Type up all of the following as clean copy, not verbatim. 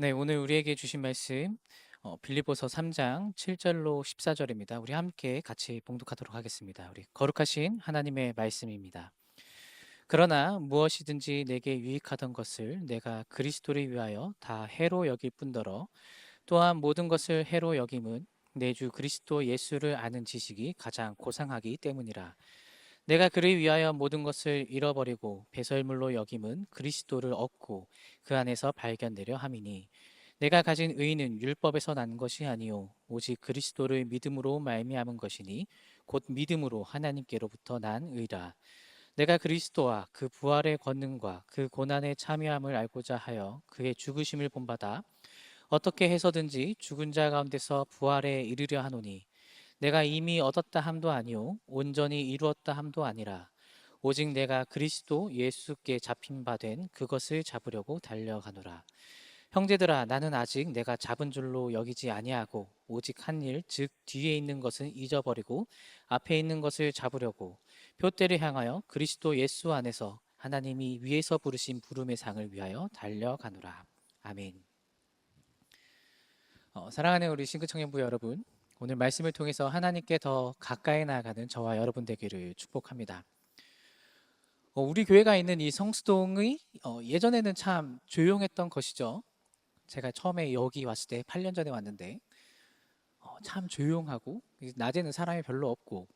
네, 오늘 우리에게 주신 말씀 빌립보서 3장 7절로 14절입니다. 우리 함께 같이 봉독하도록 하겠습니다. 우리 거룩하신 하나님의 말씀입니다. 그러나 무엇이든지 내게 유익하던 것을 내가 그리스도를 위하여 다 해로 여길 뿐더러 또한 모든 것을 해로 여김은 내 주 그리스도 예수를 아는 지식이 가장 고상하기 때문이라. 내가 그를 위하여 모든 것을 잃어버리고 배설물로 여김은 그리스도를 얻고 그 안에서 발견되려 함이니 내가 가진 의는 율법에서 난 것이 아니요 오직 그리스도를 믿음으로 말미암은 것이니 곧 믿음으로 하나님께로부터 난 의라. 내가 그리스도와 그 부활의 권능과 그 고난의 참여함을 알고자 하여 그의 죽으심을 본받아 어떻게 해서든지 죽은 자 가운데서 부활에 이르려 하노니 내가 이미 얻었다 함도 아니요 온전히 이루었다 함도 아니라 오직 내가 그리스도 예수께 잡힌 바 된 그것을 잡으려고 달려가노라. 형제들아, 나는 아직 내가 잡은 줄로 여기지 아니하고 오직 한 일, 즉 뒤에 있는 것은 잊어버리고 앞에 있는 것을 잡으려고 표대를 향하여 그리스도 예수 안에서 하나님이 위에서 부르신 부름의 상을 위하여 달려가노라. 아멘. 사랑하는 우리 신구청년부 여러분, 오늘 말씀을 통해서 하나님께 더 가까이 나아가는 저와 여러분 되기를 축복합니다. 우리 교회가 있는 이 성수동의 예전에는 참 조용했던 것이죠. 제가 처음에 여기 왔을 때 8년 전에 왔는데 참 조용하고 낮에는 사람이 별로 없고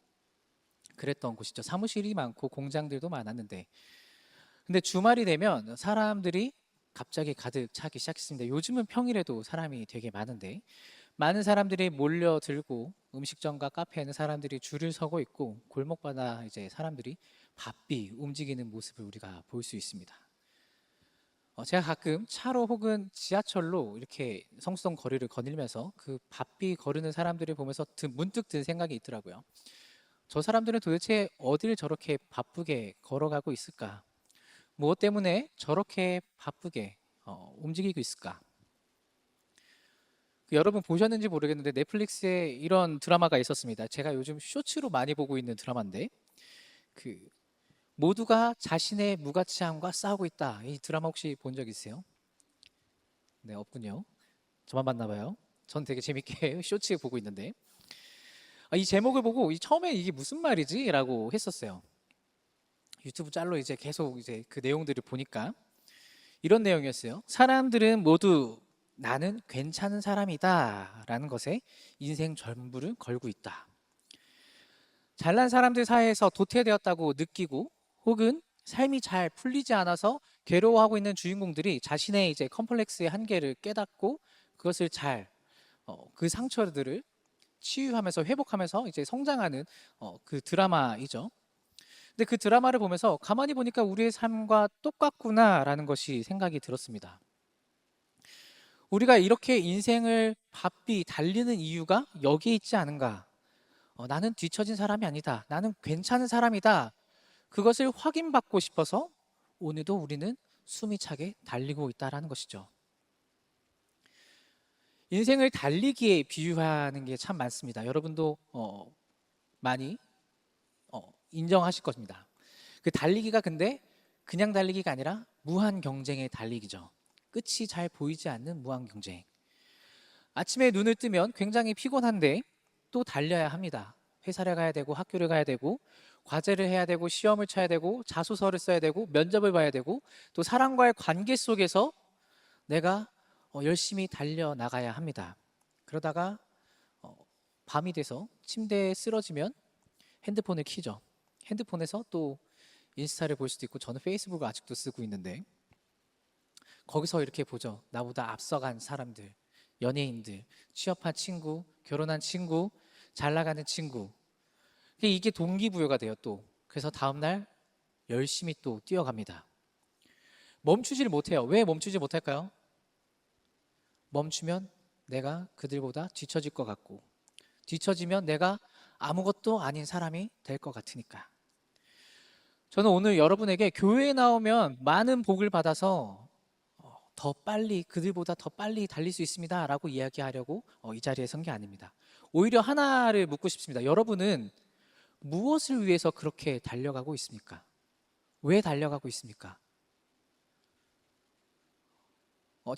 그랬던 곳이죠. 사무실이 많고 공장들도 많았는데 근데 주말이 되면 사람들이 갑자기 가득 차기 시작했습니다. 요즘은 평일에도 사람이 되게 많은데 많은 사람들이 몰려들고 음식점과 카페에는 사람들이 줄을 서고 있고 골목마다 이제 사람들이 바삐 움직이는 모습을 우리가 볼 수 있습니다. 제가 가끔 차로 혹은 지하철로 이렇게 성수동 거리를 거닐면서 그 바삐 거르는 사람들을 보면서 문득 든 생각이 있더라고요. 저 사람들은 도대체 어딜 저렇게 바쁘게 걸어가고 있을까? 무엇 때문에 저렇게 바쁘게 움직이고 있을까? 여러분 보셨는지 모르겠는데 넷플릭스에 이런 드라마가 있었습니다. 제가 요즘 쇼츠로 많이 보고 있는 드라마인데 그 모두가 자신의 무가치함과 싸우고 있다. 이 드라마 혹시 본 적 있으세요? 네, 없군요. 저만 봤나 봐요. 전 되게 재밌게 쇼츠 보고 있는데 이 제목을 보고 처음에 이게 무슨 말이지? 라고 했었어요. 유튜브 짤로 이제 계속 이제 그 내용들을 보니까 이런 내용이었어요. 사람들은 모두 나는 괜찮은 사람이다 라는 것에 인생 전부를 걸고 있다. 잘난 사람들 사이에서 도태되었다고 느끼고 혹은 삶이 잘 풀리지 않아서 괴로워하고 있는 주인공들이 자신의 이제 컴플렉스의 한계를 깨닫고 그것을 그 상처들을 치유하면서 회복하면서 이제 성장하는 그 드라마이죠. 근데 그 드라마를 보면서 가만히 보니까 우리의 삶과 똑같구나라는 것이 생각이 들었습니다. 우리가 이렇게 인생을 바삐 달리는 이유가 여기에 있지 않은가? 나는 뒤처진 사람이 아니다. 나는 괜찮은 사람이다. 그것을 확인받고 싶어서 오늘도 우리는 숨이 차게 달리고 있다라는 것이죠. 인생을 달리기에 비유하는 게 참 많습니다. 여러분도 많이 인정하실 겁니다. 그 달리기가 근데 그냥 달리기가 아니라 무한 경쟁의 달리기죠. 끝이 잘 보이지 않는 무한 경쟁. 아침에 눈을 뜨면 굉장히 피곤한데 또 달려야 합니다. 회사를 가야 되고 학교를 가야 되고 과제를 해야 되고 시험을 쳐야 되고 자소서를 써야 되고 면접을 봐야 되고 또 사람과의 관계 속에서 내가 열심히 달려 나가야 합니다. 그러다가 어, 밤이 돼서 침대에 쓰러지면 핸드폰을 켜죠. 핸드폰에서 또 인스타를 볼 수도 있고 저는 페이스북을 아직도 쓰고 있는데 거기서 이렇게 보죠. 나보다 앞서간 사람들, 연예인들, 취업한 친구, 결혼한 친구, 잘 나가는 친구. 이게 동기부여가 돼요, 또. 그래서 다음날 열심히 또 뛰어갑니다. 멈추지를 못해요. 왜 멈추지 못할까요? 멈추면 내가 그들보다 뒤처질 것 같고, 뒤처지면 내가 아무것도 아닌 사람이 될 것 같으니까. 저는 오늘 여러분에게 교회에 나오면 많은 복을 받아서 더 빨리 그들보다 더 빨리 달릴 수 있습니다 라고 이야기하려고 이 자리에 선 게 아닙니다. 오히려 하나를 묻고 싶습니다. 여러분은 무엇을 위해서 그렇게 달려가고 있습니까? 왜 달려가고 있습니까?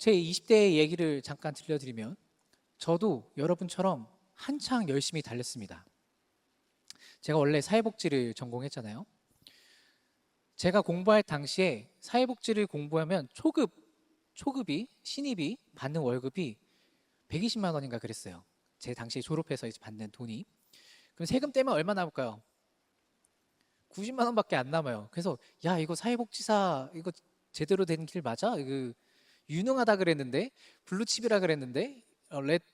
제 20대 얘기를 잠깐 들려드리면 저도 여러분처럼 한창 열심히 달렸습니다. 제가 원래 사회복지를 전공했잖아요. 제가 공부할 당시에 사회복지를 공부하면 초급이 신입이 받는 월급이 120만 원인가 그랬어요. 제 당시 졸업해서 이제 받는 돈이. 그럼 세금 떼면 얼마 남을까요? 90만 원밖에 안 남아요. 그래서 야, 이거 사회복지사 이거 제대로 된 길 맞아? 이거 유능하다 그랬는데, 블루칩이라 그랬는데, 레드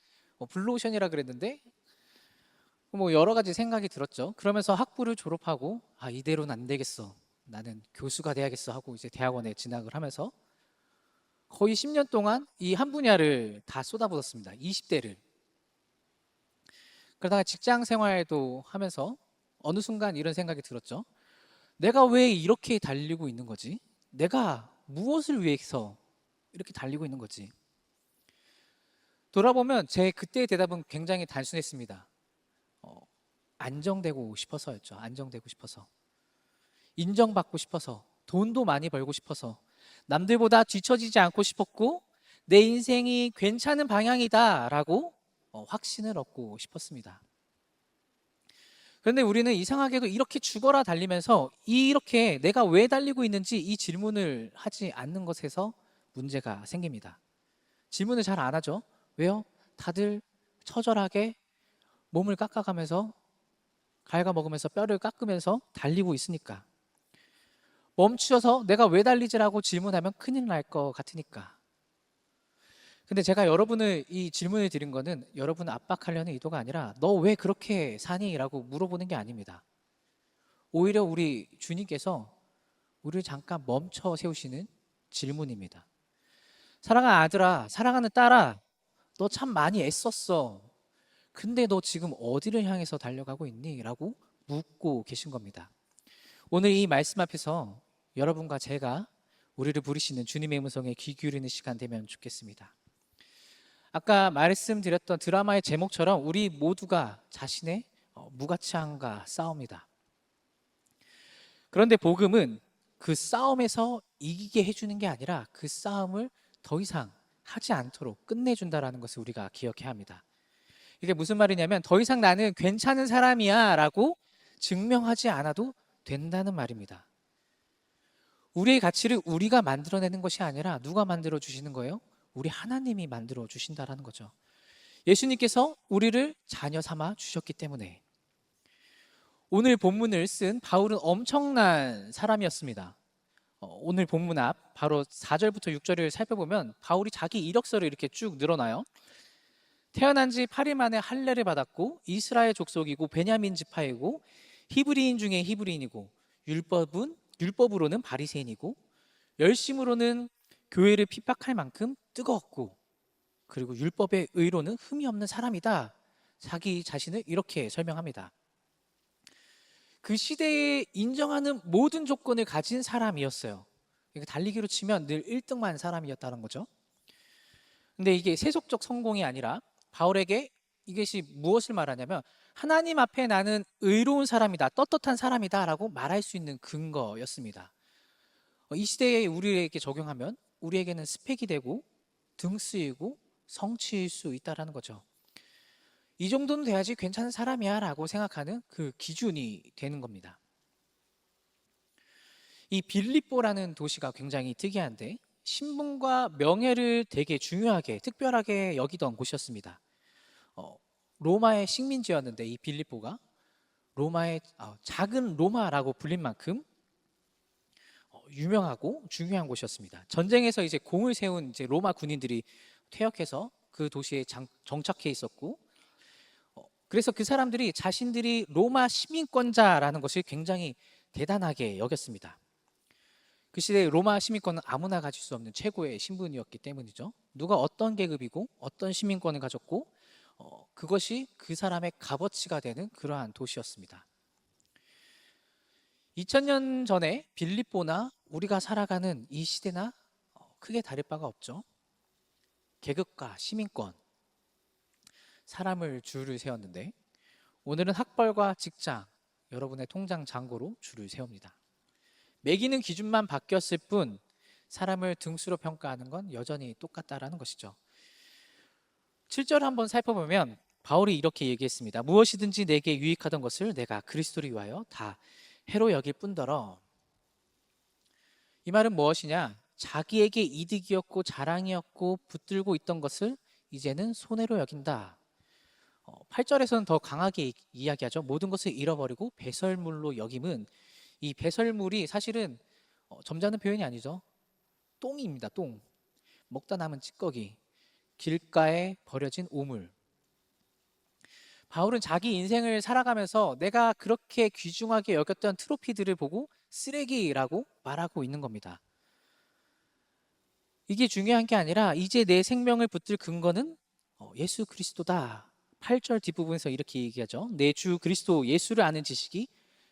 블루오션이라 그랬는데, 뭐 여러 가지 생각이 들었죠. 그러면서 학부를 졸업하고 이대로는 안 되겠어. 나는 교수가 돼야겠어 하고 이제 대학원에 진학을 하면서 거의 10년 동안 이 한 분야를 다 쏟아붓었습니다. 20대를. 그러다가 직장 생활도 하면서 어느 순간 이런 생각이 들었죠. 내가 왜 이렇게 달리고 있는 거지? 내가 무엇을 위해서 이렇게 달리고 있는 거지? 돌아보면 제 그때의 대답은 굉장히 단순했습니다. 어, 안정되고 싶어서였죠. 안정되고 싶어서. 인정받고 싶어서. 돈도 많이 벌고 싶어서. 남들보다 뒤처지지 않고 싶었고 내 인생이 괜찮은 방향이다라고 확신을 얻고 싶었습니다. 그런데 우리는 이상하게도 이렇게 죽어라 달리면서 이렇게 내가 왜 달리고 있는지 이 질문을 하지 않는 것에서 문제가 생깁니다. 질문을 잘 안 하죠. 왜요? 다들 처절하게 몸을 깎아가면서 갉아먹으면서 뼈를 깎으면서 달리고 있으니까. 멈추어서 내가 왜 달리지라고 질문하면 큰일 날 것 같으니까. 근데 제가 여러분을 이 질문을 드린 거는 여러분을 압박하려는 의도가 아니라 너 왜 그렇게 사니? 라고 물어보는 게 아닙니다. 오히려 우리 주님께서 우리를 잠깐 멈춰 세우시는 질문입니다. 사랑하는 아들아, 사랑하는 딸아, 너 참 많이 애썼어. 근데 너 지금 어디를 향해서 달려가고 있니? 라고 묻고 계신 겁니다. 오늘 이 말씀 앞에서 여러분과 제가 우리를 부르시는 주님의 음성에 귀 기울이는 시간 되면 좋겠습니다. 아까 말씀드렸던 드라마의 제목처럼 우리 모두가 자신의 무가치함과 싸웁니다. 그런데 복음은 그 싸움에서 이기게 해주는 게 아니라 그 싸움을 더 이상 하지 않도록 끝내준다라는 것을 우리가 기억해야 합니다. 이게 무슨 말이냐면 더 이상 나는 괜찮은 사람이야 라고 증명하지 않아도 된다는 말입니다. 우리의 가치를 우리가 만들어내는 것이 아니라 누가 만들어 주시는 거예요? 우리 하나님이 만들어 주신다라는 거죠. 예수님께서 우리를 자녀 삼아 주셨기 때문에. 오늘 본문을 쓴 바울은 엄청난 사람이었습니다. 오늘 본문 앞 바로 4절부터 6절을 살펴보면 바울이 자기 이력서를 이렇게 쭉 늘어나요. 태어난 지 8일 만에 할례를 받았고 이스라엘 족속이고 베냐민 지파이고 히브리인 중에 히브리인이고 율법으로는 바리새인이고 열심으로는 교회를 핍박할 만큼 뜨거웠고 그리고 율법의 의로는 흠이 없는 사람이다. 자기 자신을 이렇게 설명합니다. 그 시대에 인정하는 모든 조건을 가진 사람이었어요. 달리기로 치면 늘 1등만 사람이었다는 거죠. 근데 이게 세속적 성공이 아니라 바울에게 이것이 무엇을 말하냐면 하나님 앞에 나는 의로운 사람이다, 떳떳한 사람이다 라고 말할 수 있는 근거였습니다. 이 시대에 우리에게 적용하면 우리에게는 스펙이 되고 등수이고 성취일 수 있다는 거죠. 이 정도는 돼야지 괜찮은 사람이야 라고 생각하는 그 기준이 되는 겁니다. 이 빌립보라는 도시가 굉장히 특이한데 신분과 명예를 되게 중요하게 특별하게 여기던 곳이었습니다. 로마의 식민지였는데 이 빌립보가 로마의 작은 로마라고 불린 만큼 유명하고 중요한 곳이었습니다. 전쟁에서 이제 공을 세운 이제 로마 군인들이 퇴역해서 그 도시에 정착해 있었고, 그래서 그 사람들이 자신들이 로마 시민권자라는 것을 굉장히 대단하게 여겼습니다. 그 시대에 로마 시민권은 아무나 가질 수 없는 최고의 신분이었기 때문이죠. 누가 어떤 계급이고 어떤 시민권을 가졌고 그것이 그 사람의 값어치가 되는 그러한 도시였습니다. 2000년 전에 빌립보나 우리가 살아가는 이 시대나 크게 다를 바가 없죠. 계급과 시민권, 사람을 줄을 세웠는데 오늘은 학벌과 직장, 여러분의 통장 잔고로 줄을 세웁니다. 매기는 기준만 바뀌었을 뿐 사람을 등수로 평가하는 건 여전히 똑같다라는 것이죠. 7절 한번 살펴보면 바울이 이렇게 얘기했습니다. 무엇이든지 내게 유익하던 것을 내가 그리스도를 위하여 다 해로 여길 뿐더러. 이 말은 무엇이냐? 자기에게 이득이었고 자랑이었고 붙들고 있던 것을 이제는 손해로 여긴다. 8절에서는 더 강하게 이야기하죠. 모든 것을 잃어버리고 배설물로 여김은, 이 배설물이 사실은 점잖은 표현이 아니죠. 똥입니다. 똥. 먹다 남은 찌꺼기. 길가에 버려진 오물. 바울은 자기 인생을 살아가면서 내가 그렇게 귀중하게 여겼던 트로피들을 보고 쓰레기라고 말하고 있는 겁니다. 이게 중요한 게 아니라 이제 내 생명을 붙들 근거는 예수 그리스도다. 8절 뒷부분에서 이렇게 얘기하죠. 내 주 그리스도 예수를 아는 지식이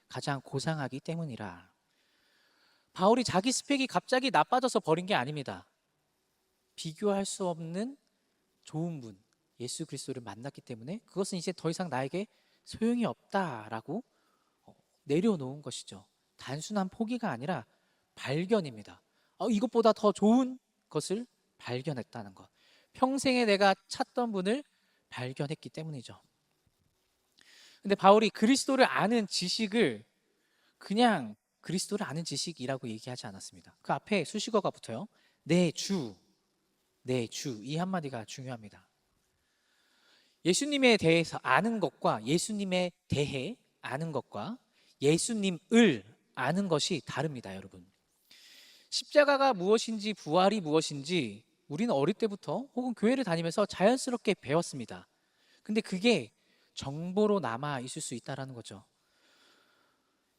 가장 고상하기 때문이라. 바울이 자기 스펙이 갑자기 나빠져서 버린 게 아닙니다. 비교할 수 없는 좋은 분, 예수 그리스도를 만났기 때문에 그것은 이제 더 이상 나에게 소용이 없다라고 내려놓은 것이죠. 단순한 포기가 아니라 발견입니다. 이것보다 더 좋은 것을 발견했다는 것. 평생에 내가 찾던 분을 발견했기 때문이죠. 근데 바울이 그리스도를 아는 지식을 그냥 그리스도를 아는 지식이라고 얘기하지 않았습니다. 그 앞에 수식어가 붙어요. 내 주, 내 주. 이 한마디가 중요합니다. 예수님에 대해서 아는 것과 예수님에 대해 아는 것과 예수님을 아는 것이 다릅니다, 여러분. 십자가가 무엇인지 부활이 무엇인지 우리는 어릴 때부터 혹은 교회를 다니면서 자연스럽게 배웠습니다. 근데 그게 정보로 남아 있을 수 있다는 거죠.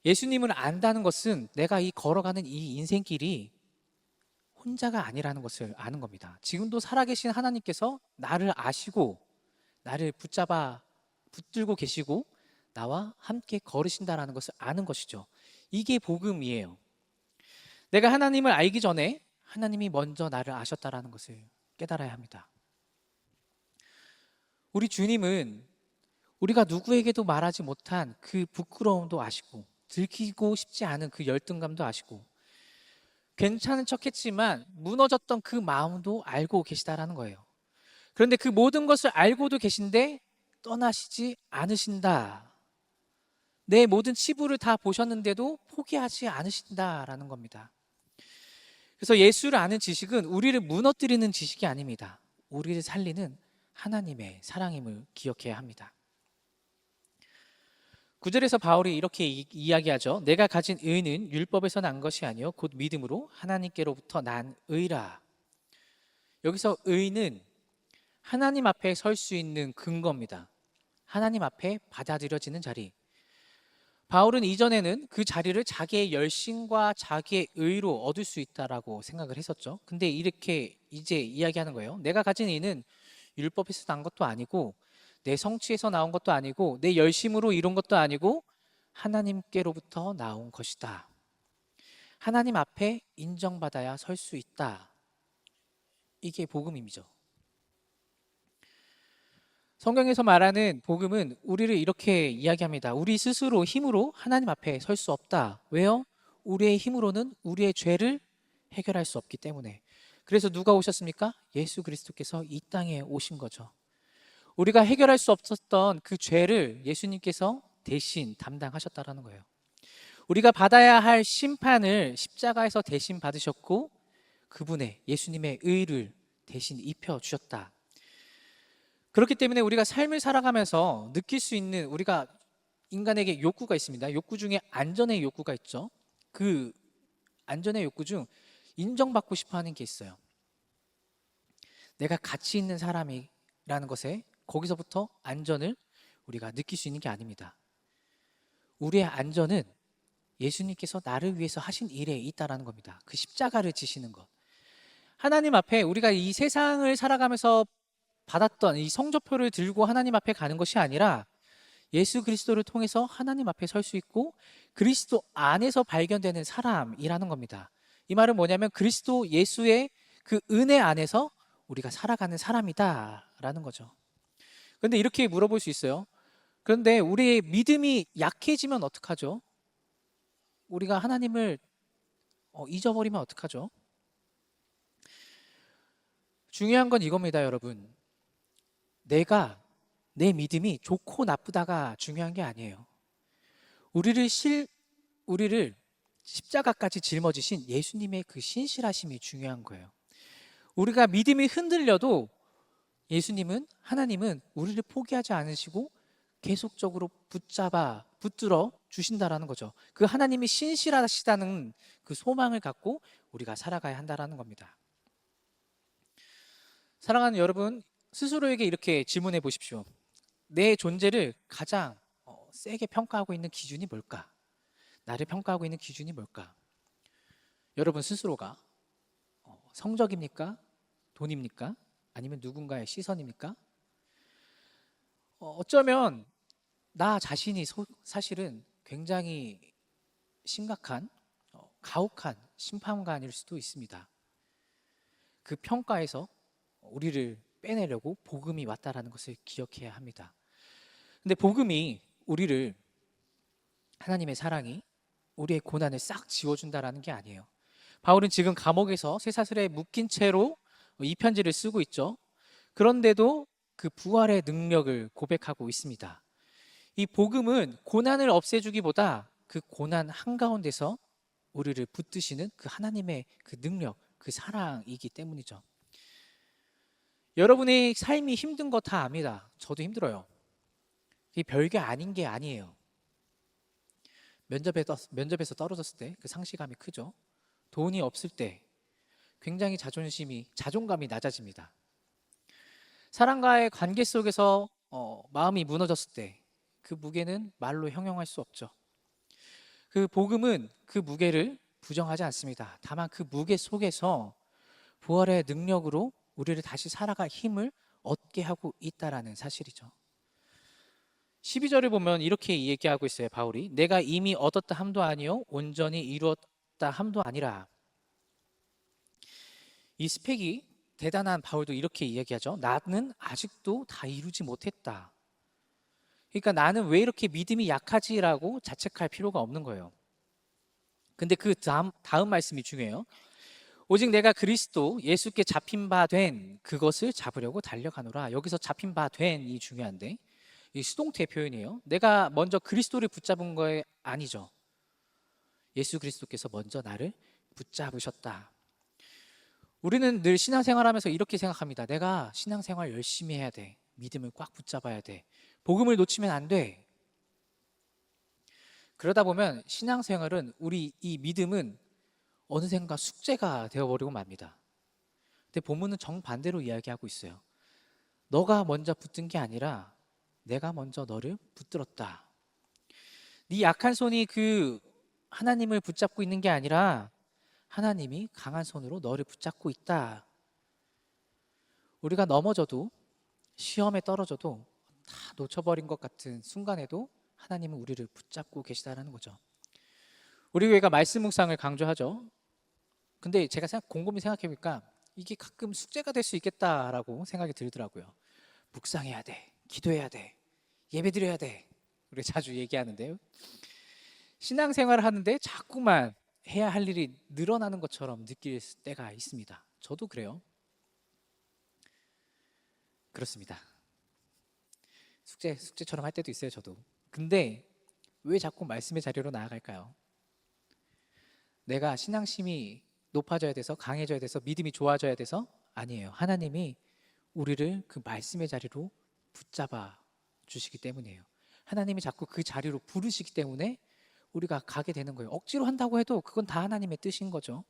예수님을 안다는 것은 내가 이 걸어가는 이 인생길이 혼자가 아니라는 것을 아는 겁니다. 지금도 살아계신 하나님께서 나를 아시고 나를 붙들고 계시고 나와 함께 걸으신다라는 것을 아는 것이죠. 이게 복음이에요. 내가 하나님을 알기 전에 하나님이 먼저 나를 아셨다라는 것을 깨달아야 합니다. 우리 주님은 우리가 누구에게도 말하지 못한 그 부끄러움도 아시고 들키고 싶지 않은 그 열등감도 아시고 괜찮은 척 했지만 무너졌던 그 마음도 알고 계시다라는 거예요. 그런데 그 모든 것을 알고도 계신데 떠나시지 않으신다. 내 모든 치부를 다 보셨는데도 포기하지 않으신다라는 겁니다. 그래서 예수를 아는 지식은 우리를 무너뜨리는 지식이 아닙니다. 우리를 살리는 하나님의 사랑임을 기억해야 합니다. 9절에서 바울이 이렇게 이야기하죠. 내가 가진 의는 율법에서 난 것이 아니요 곧 믿음으로 하나님께로부터 난 의라. 여기서 의는 하나님 앞에 설 수 있는 근거입니다. 하나님 앞에 받아들여지는 자리. 바울은 이전에는 그 자리를 자기의 열심과 자기의 의로 얻을 수 있다라고 생각을 했었죠. 근데 이렇게 이제 이야기하는 거예요. 내가 가진 의는 율법에서 난 것도 아니고 내 성취에서 나온 것도 아니고 내 열심으로 이룬 것도 아니고 하나님께로부터 나온 것이다. 하나님 앞에 인정받아야 설 수 있다. 이게 복음이죠. 성경에서 말하는 복음은 우리를 이렇게 이야기합니다. 우리 스스로 힘으로 하나님 앞에 설 수 없다. 왜요? 우리의 힘으로는 우리의 죄를 해결할 수 없기 때문에. 그래서 누가 오셨습니까? 예수 그리스도께서 이 땅에 오신 거죠. 우리가 해결할 수 없었던 그 죄를 예수님께서 대신 담당하셨다라는 거예요. 우리가 받아야 할 심판을 십자가에서 대신 받으셨고 그분의 예수님의 의를 대신 입혀 주셨다. 그렇기 때문에 우리가 삶을 살아가면서 느낄 수 있는, 우리가 인간에게 욕구가 있습니다. 욕구 중에 안전의 욕구가 있죠. 그 안전의 욕구 중 인정받고 싶어 하는 게 있어요. 내가 가치 있는 사람이라는 것에 거기서부터 안전을 우리가 느낄 수 있는 게 아닙니다. 우리의 안전은 예수님께서 나를 위해서 하신 일에 있다라는 겁니다. 그 십자가를 지시는 것. 하나님 앞에 우리가 이 세상을 살아가면서 받았던 이 성적표를 들고 하나님 앞에 가는 것이 아니라 예수 그리스도를 통해서 하나님 앞에 설 수 있고 그리스도 안에서 발견되는 사람이라는 겁니다. 이 말은 뭐냐면 그리스도 예수의 그 은혜 안에서 우리가 살아가는 사람이다라는 거죠. 그런데 이렇게 물어볼 수 있어요. 그런데 우리의 믿음이 약해지면 어떡하죠? 우리가 하나님을 잊어버리면 어떡하죠? 중요한 건 이겁니다, 여러분. 내 믿음이 좋고 나쁘다가 중요한 게 아니에요. 우리를 십자가까지 짊어지신 예수님의 그 신실하심이 중요한 거예요. 우리가 믿음이 흔들려도 하나님은 우리를 포기하지 않으시고 계속적으로 붙들어 주신다라는 거죠. 그 하나님이 신실하시다는 그 소망을 갖고 우리가 살아가야 한다라는 겁니다. 사랑하는 여러분, 스스로에게 이렇게 질문해 보십시오. 내 존재를 가장 세게 평가하고 있는 기준이 뭘까? 나를 평가하고 있는 기준이 뭘까? 여러분 스스로가 성적입니까? 돈입니까? 아니면 누군가의 시선입니까? 어쩌면 나 자신이 사실은 굉장히 심각한 가혹한 심판관일 수도 있습니다. 그 평가에서 우리를 빼내려고 복음이 왔다라는 것을 기억해야 합니다. 근데 복음이 하나님의 사랑이 우리의 고난을 싹 지워준다라는 게 아니에요. 바울은 지금 감옥에서 쇠사슬에 묶인 채로 이 편지를 쓰고 있죠. 그런데도 그 부활의 능력을 고백하고 있습니다. 이 복음은 고난을 없애주기보다 그 고난 한가운데서 우리를 붙드시는 그 하나님의 그 능력, 그 사랑이기 때문이죠. 여러분의 삶이 힘든 거 다 압니다. 저도 힘들어요. 이게 별게 아닌 게 아니에요. 면접에서 떨어졌을 때 그 상실감이 크죠. 돈이 없을 때 굉장히 자존감이 낮아집니다. 사람과의 관계 속에서 마음이 무너졌을 때 그 무게는 말로 형용할 수 없죠. 그 복음은 그 무게를 부정하지 않습니다. 다만 그 무게 속에서 부활의 능력으로 우리를 다시 살아갈 힘을 얻게 하고 있다라는 사실이죠. 12절을 보면 이렇게 얘기하고 있어요, 바울이. 내가 이미 얻었다 함도 아니요 온전히 이루었다 함도 아니라. 이 스펙이 대단한 바울도 이렇게 이야기하죠. 나는 아직도 다 이루지 못했다. 그러니까 나는 왜 이렇게 믿음이 약하지라고 자책할 필요가 없는 거예요. 근데 그 다음 말씀이 중요해요. 오직 내가 그리스도 예수께 잡힌 바 된 그것을 잡으려고 달려가노라. 여기서 잡힌 바 된이 중요한데 이 수동태 표현이에요. 내가 먼저 그리스도를 붙잡은 거 아니죠. 예수 그리스도께서 먼저 나를 붙잡으셨다. 우리는 늘 신앙생활하면서 이렇게 생각합니다. 내가 신앙생활 열심히 해야 돼. 믿음을 꽉 붙잡아야 돼. 복음을 놓치면 안 돼. 그러다 보면 신앙생활은 이 믿음은 어느샌가 숙제가 되어버리고 맙니다. 근데 본문은 정반대로 이야기하고 있어요. 너가 먼저 붙든 게 아니라 내가 먼저 너를 붙들었다. 네 약한 손이 그 하나님을 붙잡고 있는 게 아니라 하나님이 강한 손으로 너를 붙잡고 있다. 우리가 넘어져도 시험에 떨어져도 다 놓쳐버린 것 같은 순간에도 하나님은 우리를 붙잡고 계시다는 거죠. 우리 교회가 말씀 묵상을 강조하죠. 근데 제가 곰곰이 생각해보니까 이게 가끔 숙제가 될 수 있겠다라고 생각이 들더라고요. 묵상해야 돼, 기도해야 돼, 예배드려야 돼. 우리 자주 얘기하는데요. 신앙생활을 하는데 자꾸만 해야 할 일이 늘어나는 것처럼 느낄 때가 있습니다. 저도 그래요. 그렇습니다. 숙제처럼 할 때도 있어요, 저도. 근데 왜 자꾸 말씀의 자리로 나아갈까요? 내가 신앙심이 높아져야 돼서, 강해져야 돼서, 믿음이 좋아져야 돼서? 아니에요. 하나님이 우리를 그 말씀의 자리로 붙잡아 주시기 때문이에요. 하나님이 자꾸 그 자리로 부르시기 때문에 우리가 가게 되는 거예요. 억지로 한다고 해도 그건 다 하나님의 뜻인 거죠.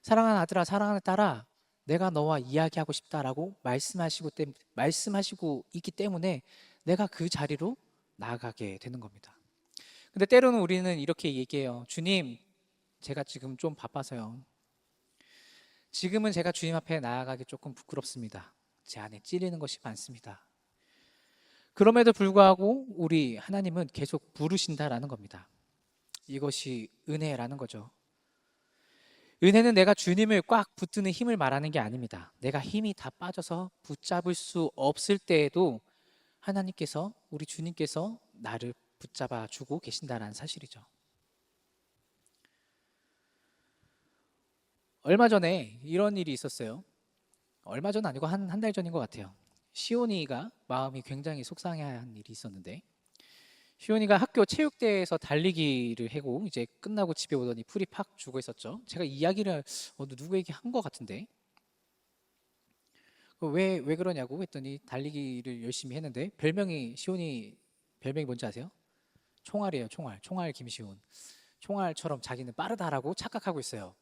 사랑하는 아들아, 사랑하는 딸아, 내가 너와 이야기하고 싶다라고 말씀하시고 있기 때문에 내가 그 자리로 나아가게 되는 겁니다. 근데 때로는 우리는 이렇게 얘기해요. 주님, 제가 지금 좀 바빠서요. 지금은 제가 주님 앞에 나아가기 조금 부끄럽습니다. 제 안에 찔리는 것이 많습니다. 그럼에도 불구하고 우리 하나님은 계속 부르신다라는 겁니다. 이것이 은혜라는 거죠. 은혜는 내가 주님을 꽉 붙드는 힘을 말하는 게 아닙니다. 내가 힘이 다 빠져서 붙잡을 수 없을 때에도 하나님께서, 우리 주님께서 나를 붙잡아 주고 계신다는 사실이죠. 얼마 전에 이런 일이 있었어요. 얼마 전 아니고 한 달 전인 것 같아요. 시온이가 마음이 굉장히 속상해한 일이 있었는데, 시온이가 학교 체육대회에서 달리기를 하고 이제 끝나고 집에 오더니 풀이 팍 죽어 있었죠. 제가 이야기를 누구에게 한 것 같은데, 왜 그러냐고 했더니 달리기를 열심히 했는데 별명이, 시온이 별명이 뭔지 아세요? 총알이에요. 총알 김시온. 총알처럼 자기는 빠르다라고 착각하고 있어요.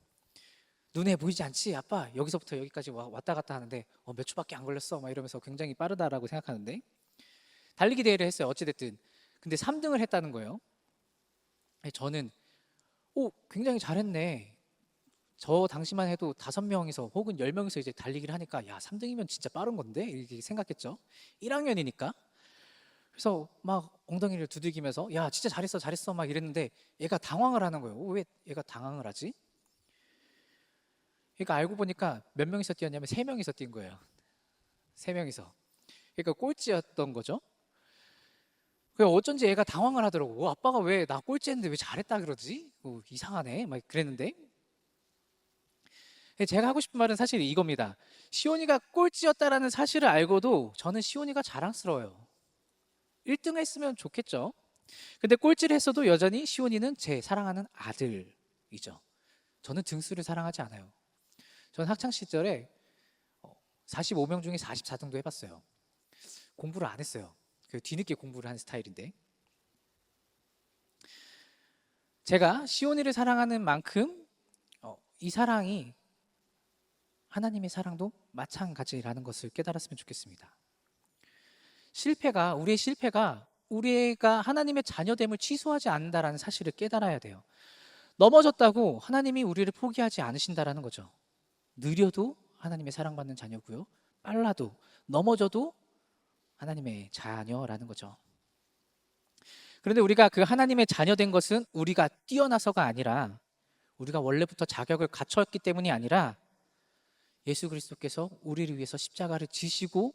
눈에 보이지 않지? 아빠 여기서부터 여기까지 왔다 갔다 하는데 몇 초밖에 안 걸렸어 막 이러면서 굉장히 빠르다라고 생각하는데, 달리기 대회를 했어요. 어찌됐든. 근데 3등을 했다는 거예요. 저는 굉장히 잘했네. 저 당시만 해도 5명이서 혹은 10명이서 이제 달리기를 하니까, 야, 3등이면 진짜 빠른 건데? 이렇게 생각했죠. 1학년이니까. 그래서 막 엉덩이를 두들기면서, 야, 진짜 잘했어 막 이랬는데, 얘가 당황을 하는 거예요. 왜 얘가 당황을 하지? 그러니까 알고 보니까 몇 명이서 뛰었냐면 3명이서 뛴 거예요. 3명이서. 그러니까 꼴찌였던 거죠. 그래서 어쩐지 얘가 당황을 하더라고. 아빠가 왜 나 꼴찌했는데 왜 잘했다 그러지? 이상하네 막 그랬는데, 제가 하고 싶은 말은 사실 이겁니다. 시온이가 꼴찌였다라는 사실을 알고도 저는 시온이가 자랑스러워요. 1등 했으면 좋겠죠. 근데 꼴찌를 했어도 여전히 시온이는 제 사랑하는 아들이죠. 저는 등수를 사랑하지 않아요. 저는 학창 시절에 45명 중에 44등도 해봤어요. 공부를 안 했어요. 그 뒤늦게 공부를 한 스타일인데, 제가 시온이를 사랑하는 만큼 이 사랑이 하나님의 사랑도 마찬가지라는 것을 깨달았으면 좋겠습니다. 우리의 실패가 우리가 하나님의 자녀됨을 취소하지 않는다라는 사실을 깨달아야 돼요. 넘어졌다고 하나님이 우리를 포기하지 않으신다라는 거죠. 느려도 하나님의 사랑받는 자녀고요. 빨라도, 넘어져도 하나님의 자녀라는 거죠. 그런데 우리가 그 하나님의 자녀된 것은 우리가 뛰어나서가 아니라, 우리가 원래부터 자격을 갖췄기 때문이 아니라, 예수 그리스도께서 우리를 위해서 십자가를 지시고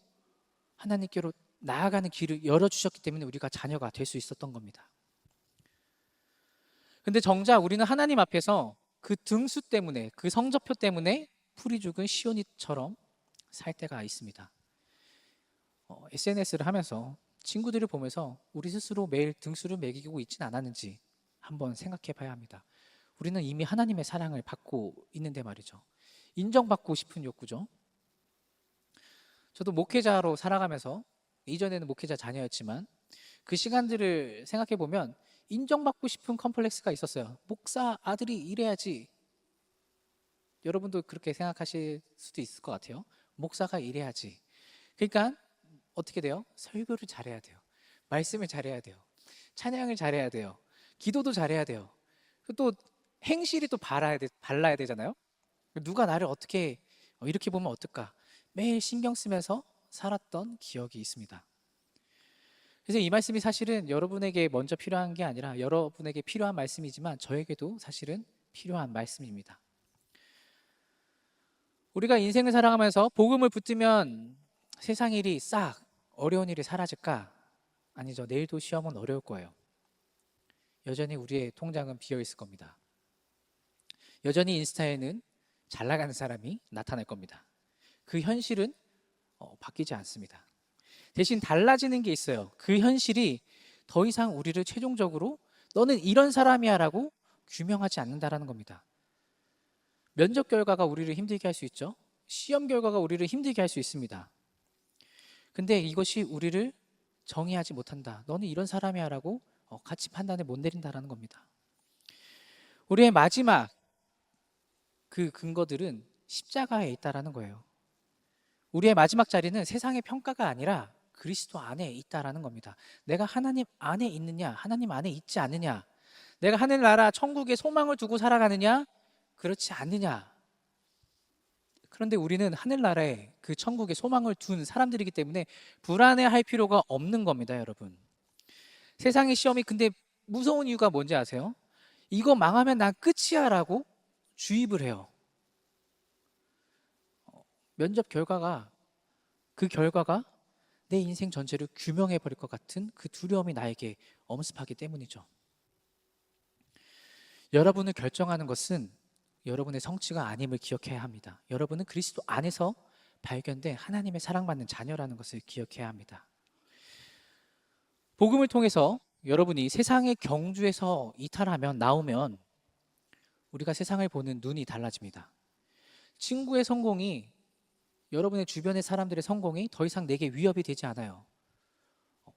하나님께로 나아가는 길을 열어주셨기 때문에 우리가 자녀가 될 수 있었던 겁니다. 근데 정작 우리는 하나님 앞에서 그 등수 때문에, 그 성적표 때문에 풀이 죽은 시온이처럼 살 때가 있습니다. SNS를 하면서 친구들을 보면서 우리 스스로 매일 등수를 매기고 있진 않았는지 한번 생각해 봐야 합니다. 우리는 이미 하나님의 사랑을 받고 있는데 말이죠. 인정받고 싶은 욕구죠. 저도 목회자로 살아가면서, 이전에는 목회자 자녀였지만 그 시간들을 생각해 보면 인정받고 싶은 컴플렉스가 있었어요. 목사 아들이 이래야지. 여러분도 그렇게 생각하실 수도 있을 것 같아요. 목사가 이래야지. 그러니까 어떻게 돼요? 설교를 잘해야 돼요. 말씀을 잘해야 돼요. 찬양을 잘해야 돼요. 기도도 잘해야 돼요. 또 행실이 또 발라야 되잖아요. 누가 나를 어떻게 이렇게 보면 어떨까? 매일 신경 쓰면서 살았던 기억이 있습니다. 그래서 이 말씀이 사실은 여러분에게 먼저 필요한 게 아니라 여러분에게 필요한 말씀이지만 저에게도 사실은 필요한 말씀입니다. 우리가 인생을 살아가면서 복음을 붙들면 세상 일이 싹, 어려운 일이 사라질까? 아니죠. 내일도 시험은 어려울 거예요. 여전히 우리의 통장은 비어 있을 겁니다. 여전히 인스타에는 잘 나가는 사람이 나타날 겁니다. 그 현실은 바뀌지 않습니다. 대신 달라지는 게 있어요. 그 현실이 더 이상 우리를 최종적으로 너는 이런 사람이야 라고 규명하지 않는다라는 겁니다. 면접 결과가 우리를 힘들게 할 수 있죠. 시험 결과가 우리를 힘들게 할 수 있습니다. 근데 이것이 우리를 정의하지 못한다. 너는 이런 사람이야 라고 가치 판단을 못 내린다라는 겁니다. 우리의 마지막 그 근거들은 십자가에 있다라는 거예요. 우리의 마지막 자리는 세상의 평가가 아니라 그리스도 안에 있다라는 겁니다. 내가 하나님 안에 있느냐, 하나님 안에 있지 않느냐, 내가 하늘나라 천국에 소망을 두고 살아가느냐, 그렇지 않느냐. 그런데 우리는 하늘나라에, 그 천국에 소망을 둔 사람들이기 때문에 불안해할 필요가 없는 겁니다, 여러분. 세상의 시험이 근데 무서운 이유가 뭔지 아세요? 이거 망하면 난 끝이야 라고 주입을 해요. 면접 결과가, 그 결과가 내 인생 전체를 규명해 버릴 것 같은 그 두려움이 나에게 엄습하기 때문이죠. 여러분을 결정하는 것은 여러분의 성취가 아님을 기억해야 합니다. 여러분은 그리스도 안에서 발견된 하나님의 사랑받는 자녀라는 것을 기억해야 합니다. 복음을 통해서 여러분이 세상의 경주에서 이탈하면 나오면 우리가 세상을 보는 눈이 달라집니다. 친구의 성공이, 여러분의 주변의 사람들의 성공이 더 이상 내게 위협이 되지 않아요.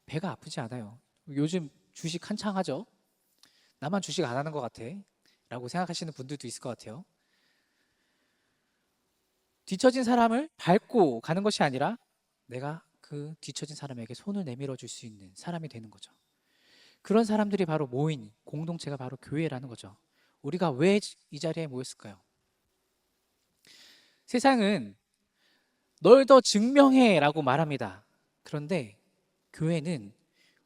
배가 아프지 않아요. 요즘 주식 한창 하죠. 나만 주식 안 하는 것 같아 라고 생각하시는 분들도 있을 것 같아요. 뒤처진 사람을 밟고 가는 것이 아니라 내가 그 뒤처진 사람에게 손을 내밀어 줄 수 있는 사람이 되는 거죠. 그런 사람들이 바로 모인 공동체가 바로 교회라는 거죠. 우리가 왜 이 자리에 모였을까요? 세상은 널 더 증명해 라고 말합니다. 그런데 교회는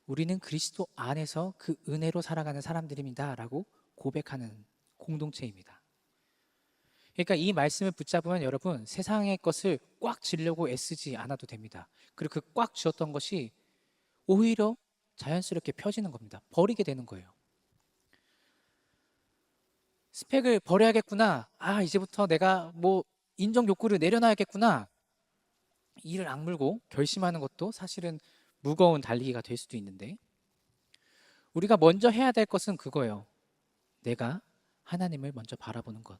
우리는 그리스도 안에서 그 은혜로 살아가는 사람들입니다 라고 고백하는 공동체입니다. 그러니까 이 말씀을 붙잡으면 여러분, 세상의 것을 꽉 쥐려고 애쓰지 않아도 됩니다. 그리고 그 꽉 쥐었던 것이 오히려 자연스럽게 펴지는 겁니다. 버리게 되는 거예요. 스펙을 버려야겠구나. 이제부터 내가 인정 욕구를 내려놔야겠구나. 이를 악물고 결심하는 것도 사실은 무거운 달리기가 될 수도 있는데, 우리가 먼저 해야 될 것은 그거예요. 내가 하나님을 먼저 바라보는 것.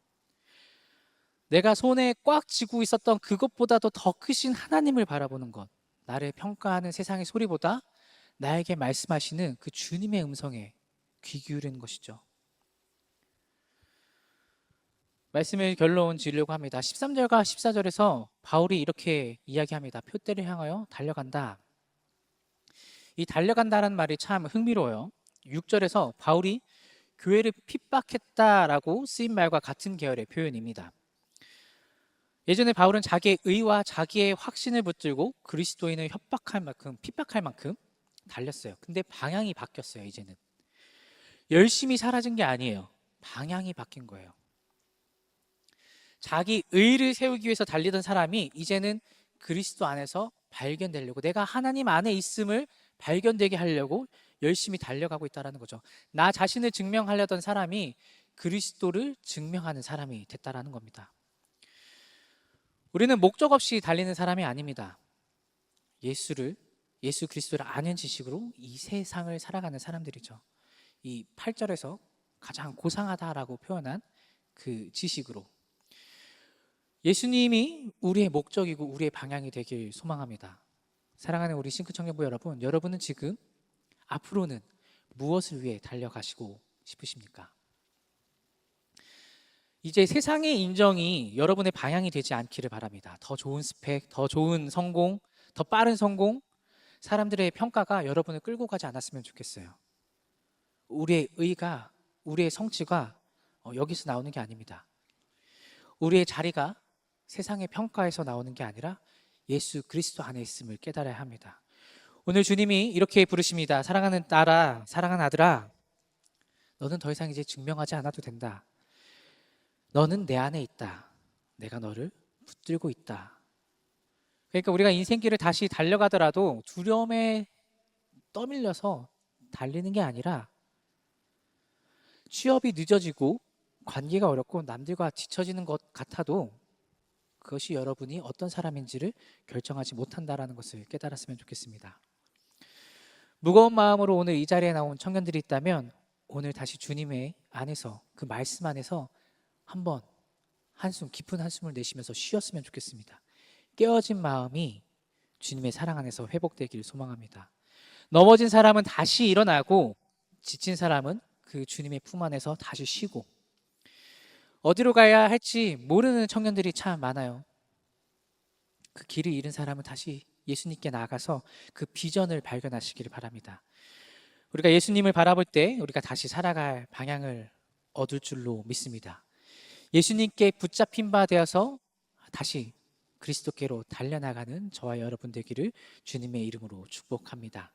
내가 손에 꽉 쥐고 있었던 그것보다도 더 크신 하나님을 바라보는 것. 나를 평가하는 세상의 소리보다 나에게 말씀하시는 그 주님의 음성에 귀 기울이는 것이죠. 말씀을 결론 지으려고 합니다. 13절과 14절에서 바울이 이렇게 이야기합니다. 표대를 향하여 달려간다. 이 달려간다라는 말이 참 흥미로워요. 6절에서 바울이 교회를 핍박했다라고 쓰인 말과 같은 계열의 표현입니다. 예전에 바울은 자기의 의와 자기의 확신을 붙들고 그리스도인을 협박할 만큼, 핍박할 만큼 달렸어요. 근데 방향이 바뀌었어요. 이제는 열심히 사라진 게 아니에요. 방향이 바뀐 거예요. 자기 의를 세우기 위해서 달리던 사람이 이제는 그리스도 안에서 발견되려고, 내가 하나님 안에 있음을 발견되게 하려고 열심히 달려가고 있다는 거죠. 나 자신을 증명하려던 사람이 그리스도를 증명하는 사람이 됐다는 겁니다. 우리는 목적 없이 달리는 사람이 아닙니다. 예수 그리스도를 아는 지식으로 이 세상을 살아가는 사람들이죠. 이 8절에서 가장 고상하다라고 표현한 그 지식으로 예수님이 우리의 목적이고 우리의 방향이 되길 소망합니다. 사랑하는 우리 싱크 청년부 여러분, 여러분은 지금 앞으로는 무엇을 위해 달려가시고 싶으십니까? 이제 세상의 인정이 여러분의 방향이 되지 않기를 바랍니다. 더 좋은 스펙, 더 좋은 성공, 더 빠른 성공, 사람들의 평가가 여러분을 끌고 가지 않았으면 좋겠어요. 우리의 의가, 우리의 성취가 여기서 나오는 게 아닙니다. 우리의 자리가 세상의 평가에서 나오는 게 아니라 예수 그리스도 안에 있음을 깨달아야 합니다. 오늘 주님이 이렇게 부르십니다. 사랑하는 딸아, 사랑하는 아들아, 너는 더 이상 이제 증명하지 않아도 된다. 너는 내 안에 있다. 내가 너를 붙들고 있다. 그러니까 우리가 인생길을 다시 달려가더라도 두려움에 떠밀려서 달리는 게 아니라, 취업이 늦어지고 관계가 어렵고 남들과 뒤처지는 것 같아도 그것이 여러분이 어떤 사람인지를 결정하지 못한다는 것을 깨달았으면 좋겠습니다. 무거운 마음으로 오늘 이 자리에 나온 청년들이 있다면 오늘 다시 주님의 안에서, 그 말씀 안에서 한번 깊은 한숨을 내쉬면서 쉬었으면 좋겠습니다. 깨어진 마음이 주님의 사랑 안에서 회복되기를 소망합니다. 넘어진 사람은 다시 일어나고 지친 사람은 그 주님의 품 안에서 다시 쉬고, 어디로 가야 할지 모르는 청년들이 참 많아요. 그 길을 잃은 사람은 다시 예수님께 나아가서 그 비전을 발견하시기를 바랍니다. 우리가 예수님을 바라볼 때 우리가 다시 살아갈 방향을 얻을 줄로 믿습니다. 예수님께 붙잡힌 바 되어서 다시 그리스도께로 달려나가는 저와 여러분 되기를 주님의 이름으로 축복합니다.